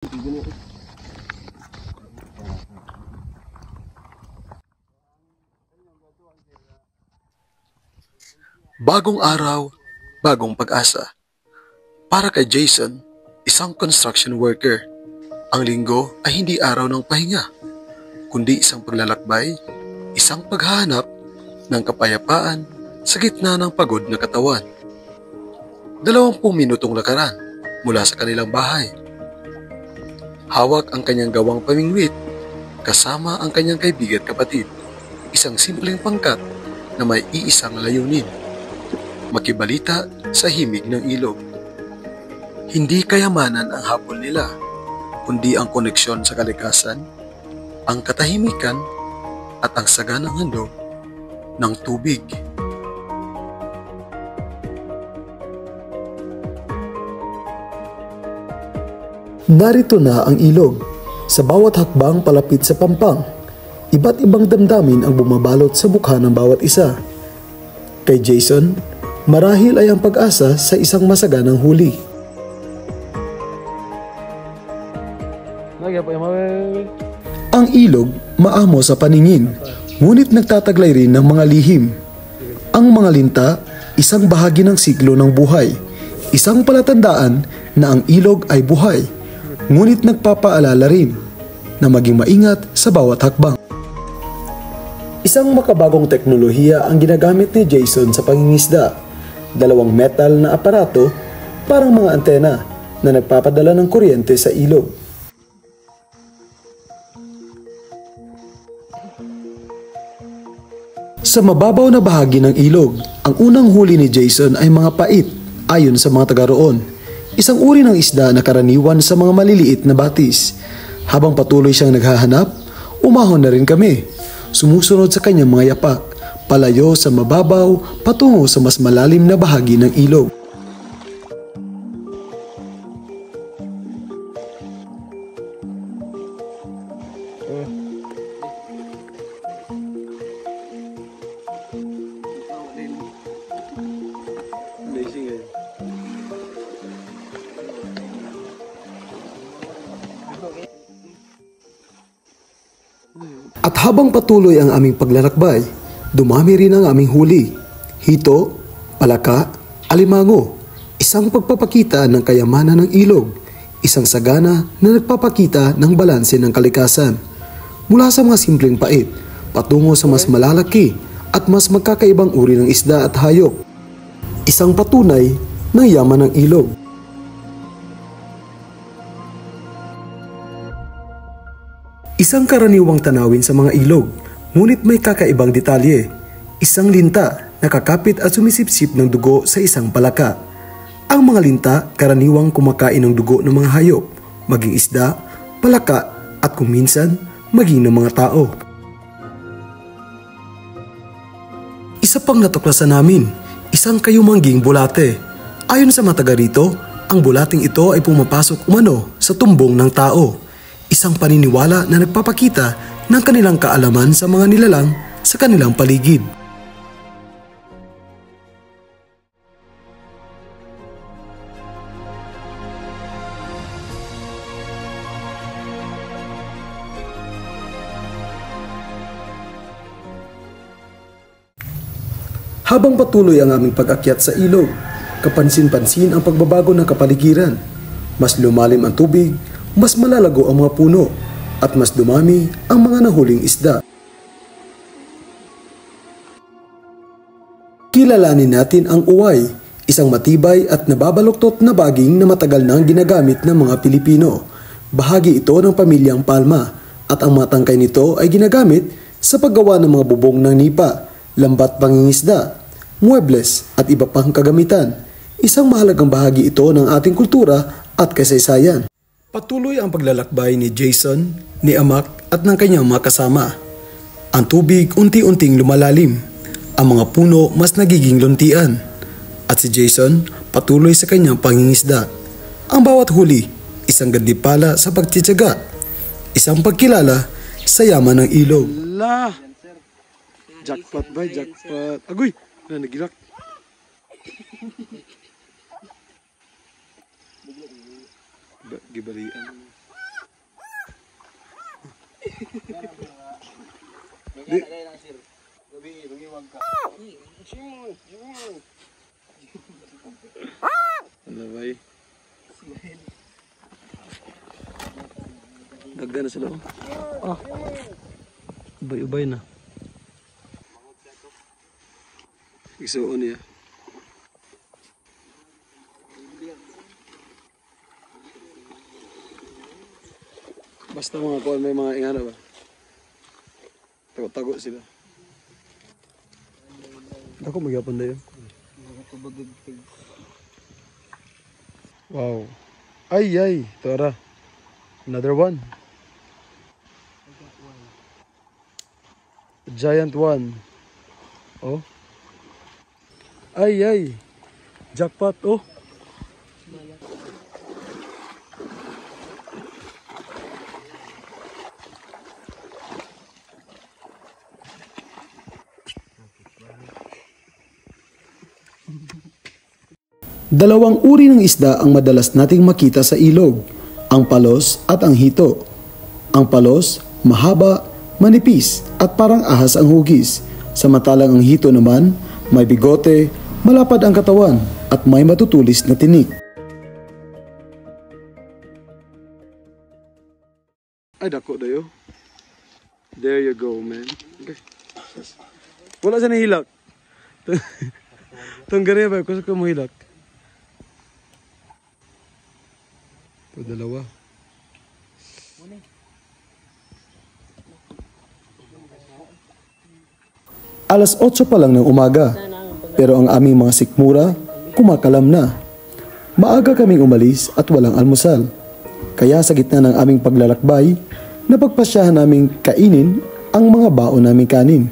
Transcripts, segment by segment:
Bagong araw, bagong pag-asa. Para kay Jason, isang construction worker, ang linggo ay hindi araw ng pahinga, kundi isang paglalakbay, isang paghahanap ng kapayapaan sa gitna ng pagod na katawan. 20 minutong lakaran mula sa kanilang bahay. Hawak ang kanyang gawang pamingwit, kasama ang kanyang kaibigan kapatid, isang simpleng pangkat na may iisang layunin: makibalita sa himig ng ilog. Hindi kayamanan ang hapon nila, kundi ang koneksyon sa kalikasan, ang katahimikan at ang saganang handog ng tubig. Narito na ang ilog. Sa bawat hakbang palapit sa pampang, iba't ibang damdamin ang bumabalot sa mukha ng bawat isa. Kay Jason, marahil ay ang pag-asa sa isang masaganang huli. Ang ilog maamo sa paningin, ngunit nagtataglay rin ng mga lihim. Ang mga linta, isang bahagi ng siklo ng buhay, isang palatandaan na ang ilog ay buhay, ngunit nagpapaalala rin na maging maingat sa bawat hakbang. Isang makabagong teknolohiya ang ginagamit ni Jason sa pangingisda. 2 metal na aparato, parang mga antena na nagpapadala ng kuryente sa ilog. Sa mababaw na bahagi ng ilog, ang unang huli ni Jason ay mga pait, ayon sa mga taga roon. Isang uri ng isda na karaniwan sa mga maliliit na batis. Habang patuloy siyang naghahanap, umahon na rin kami. Sumusunod sa kanyang mga yapak, palayo sa mababaw patungo sa mas malalim na bahagi ng ilog. At habang patuloy ang aming paglalakbay, dumami rin ang aming huli. Hito, palaka, alimango, isang pagpapakita ng kayamanan ng ilog, isang sagana na nagpapakita ng balanse ng kalikasan. Mula sa mga simpleng pait, patungo sa mas malalaki at mas magkakaibang uri ng isda at hayop. Isang patunay ng yaman ng ilog. Isang karaniwang tanawin sa mga ilog, ngunit may kakaibang detalye. Isang linta na kakapit at sumisipsip ng dugo sa isang palaka. Ang mga linta karaniwang kumakain ng dugo ng mga hayop, maging isda, palaka at kung minsan maging ng mga tao. Isa pang natuklasan namin, isang kayumangging bulate. Ayon sa mga taga rito, ang bulating ito ay pumapasok umano sa tumbong ng tao. Isang paniniwala na nagpapakita ng kanilang kaalaman sa mga nilalang sa kanilang paligid. Habang patuloy ang aming pag-akyat sa ilog, kapansin-pansin ang pagbabago ng kapaligiran. Mas lumalim ang tubig, mas malalago ang mga puno, at mas dumami ang mga nahuling isda. Kilalanin natin ang uway, isang matibay at nababaluktot na baging na matagal nang ginagamit ng mga Pilipino. Bahagi ito ng pamilyang palma, at ang mga tangkay nito ay ginagamit sa paggawa ng mga bubong ng nipa, lambat pangingisda, muebles at iba pang kagamitan. Isang mahalagang bahagi ito ng ating kultura at kasaysayan. Patuloy ang paglalakbay ni Jason, ni Amak at ng kanyang mga kasama. Ang tubig unti-unting lumalalim. Ang mga puno mas nagiging luntian. At si Jason patuloy sa kanyang pangingisda. Ang bawat huli, isang gandipala sa pagtitiyaga. Isang pagkilala sa yaman ng ilog. Allah! Jackpot ba? Jackpot. Agoy! Nagilak. Gibalian. Ano ba eh? Dagda na sila oh. Ah. Ubay-ubay na. Isuon niya. Basta mga kuwan may mga ingana ba? Tago-tago sila. Ako magyapon na yun. Wow. Ay. Tara. Another one. A giant one. Oh. Ay. Jackpot. Oh. Dalawang uri ng isda ang madalas nating makita sa ilog, ang palos at ang hito. Ang palos, mahaba, manipis at parang ahas ang hugis, samantalang ang hito naman, may bigote, malapad ang katawan at may matutulis na tinik. Ay, dako dayo. There you go, man. Okay. Wala siya na hilak. Tunggari ba? Kusa ka mo hilak. Ito, dalawa. Alas 8 pa lang ng umaga, pero ang aming mga sikmura, kumakalam na. Maaga kaming umalis at walang almusal. Kaya sa gitna ng aming paglalakbay, napagpasyahan naming kainin ang mga baon naming kanin.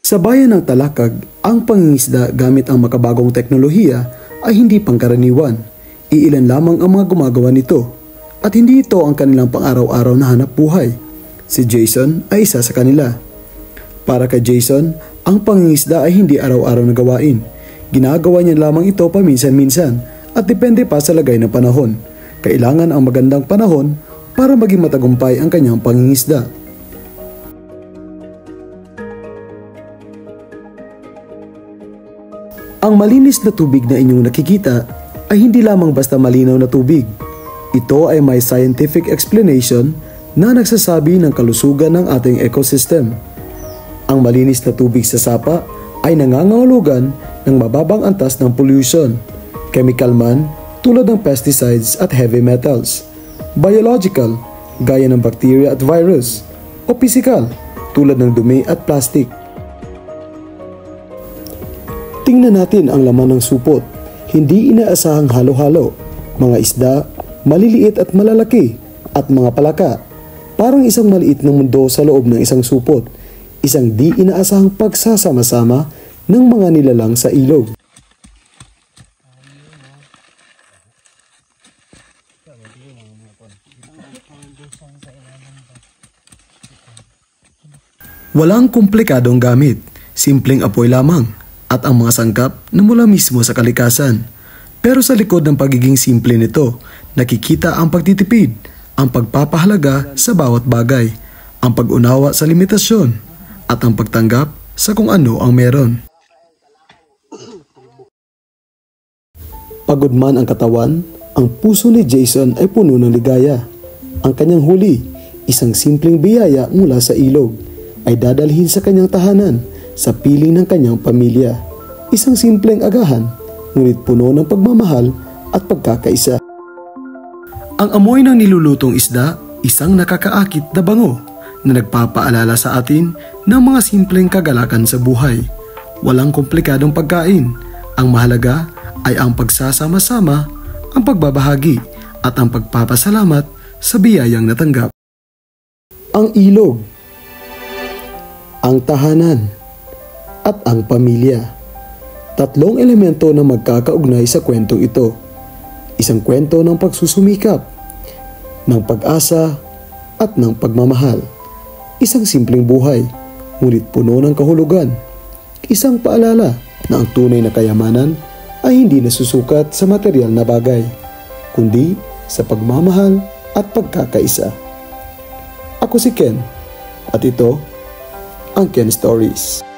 Sa bayan ng Talakag, ang pangingisda gamit ang makabagong teknolohiya ay hindi pangkaraniwan. Iilan lamang ang mga gumagawa nito at hindi ito ang kanilang pang-araw-araw na hanap buhay. Si Jason ay isa sa kanila. Para kay Jason, ang pangingisda ay hindi araw-araw na gawain. Ginagawa niya lamang ito paminsan-minsan at depende pa sa lagay ng panahon. Kailangan ang magandang panahon para maging matagumpay ang kanyang pangingisda. Ang malinis na tubig na inyong nakikita ay hindi lamang basta malinaw na tubig. Ito ay may scientific explanation na nagsasabi ng kalusugan ng ating ecosystem. Ang malinis na tubig sa sapa ay nangangahulugan ng mababang antas ng pollution, chemical man tulad ng pesticides at heavy metals, biological gaya ng bacteria at virus, o physical tulad ng dumi at plastic. Tingnan natin ang laman ng supot. Hindi inaasahang halo-halo. Mga isda, maliliit at malalaki, at mga palaka. Parang isang maliit na mundo sa loob ng isang supot. Isang di inaasahang pagsasama-sama ng mga nilalang sa ilog. Walang komplikadong gamit. Simpleng apoy lamang. At ang mga sangkap na mula mismo sa kalikasan. Pero sa likod ng pagiging simple nito, nakikita ang pagtitipid, ang pagpapahalaga sa bawat bagay, ang pag-unawa sa limitasyon, at ang pagtanggap sa kung ano ang meron. Pagod man ang katawan, ang puso ni Jason ay puno ng ligaya. Ang kanyang huli, isang simpleng biyaya mula sa ilog, ay dadalhin sa kanyang tahanan, sa piling ng kanyang pamilya. Isang simpleng agahan, ngunit puno ng pagmamahal at pagkakaisa. Ang amoy ng nilulutong isda, isang nakakaakit na bango na nagpapaalala sa atin ng mga simpleng kagalakan sa buhay. Walang komplikadong pagkain. Ang mahalaga ay ang pagsasama-sama, ang pagbabahagi at ang pagpapasalamat sa biyayang natanggap. Ang ilog, ang tahanan, at ang pamilya. Tatlong elemento na magkakaugnay sa kwentong ito. Isang kwento ng pagsusumikap, ng pag-asa, at ng pagmamahal. Isang simpleng buhay, ngunit puno ng kahulugan. Isang paalala na ang tunay na kayamanan ay hindi nasusukat sa material na bagay, kundi sa pagmamahal at pagkakaisa. Ako si Ken, at ito ang Ken Stories.